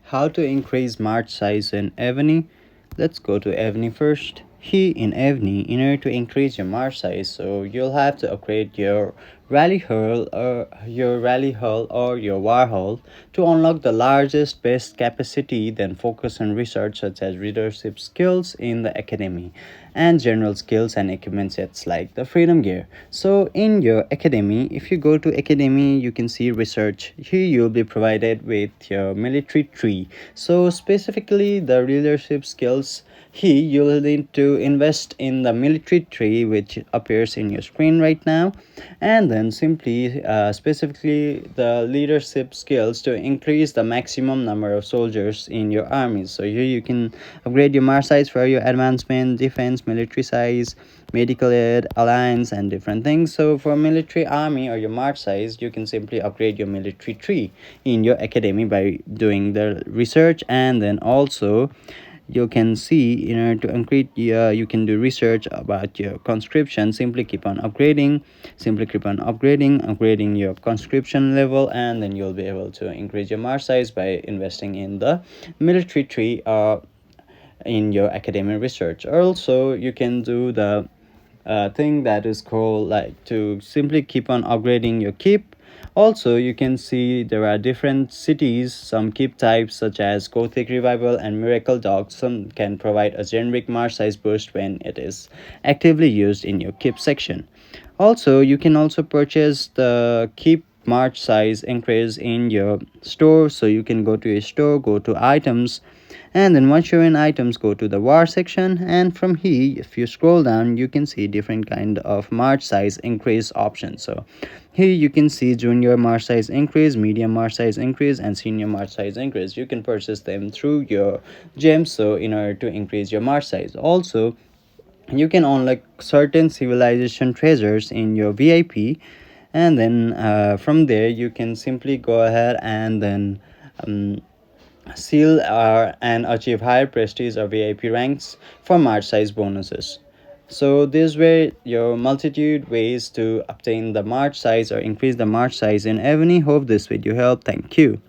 How to increase march size in Evony? Let's go to Evony first. Here in Evony, in order to increase your march size, so you'll have to upgrade your rally hull or your war hull to unlock the largest best capacity. Then focus on research such as leadership skills in the academy and general skills and equipment sets like the freedom gear. So in your academy, if you go to academy, you can see research. Here you'll be provided with your military tree. So specifically the leadership skills, here you'll need to invest in the military tree which appears in your screen right now, and then simply specifically the leadership skills to increase the maximum number of soldiers in your armies. So here you can upgrade your march size for your advancement, defense, military size, medical aid, alliance, and different things. So for military army or your march size, you can simply upgrade your military tree in your academy by doing the research. And then also you can see in order to increase, you can do research about your conscription. Simply keep on upgrading, upgrading your conscription level, and then you'll be able to increase your march size by investing in the military tree in your academic research. Also you can do the thing that is called like to simply keep on upgrading your keep. Also you can see there are different cities, some keep types such as Gothic Revival and Miracle Dog. Some can provide a generic march size boost when it is actively used in your keep section. Also you can also purchase the keep march size increase in your store. So you can go to your store, go to items, and then once you're in items, go to the war section, and from here if you scroll down you can see different kind of march size increase options. So here you can see junior march size increase, medium march size increase, and senior march size increase. You can purchase them through your gems, so in order to increase your march size. Also you can unlock certain civilization treasures in your VIP, and then from there you can simply go ahead and then seal and achieve higher prestige or VIP ranks for march size bonuses. So these were your multitude ways to obtain the march size or increase the march size in Evony. Hope this video helped. Thank you.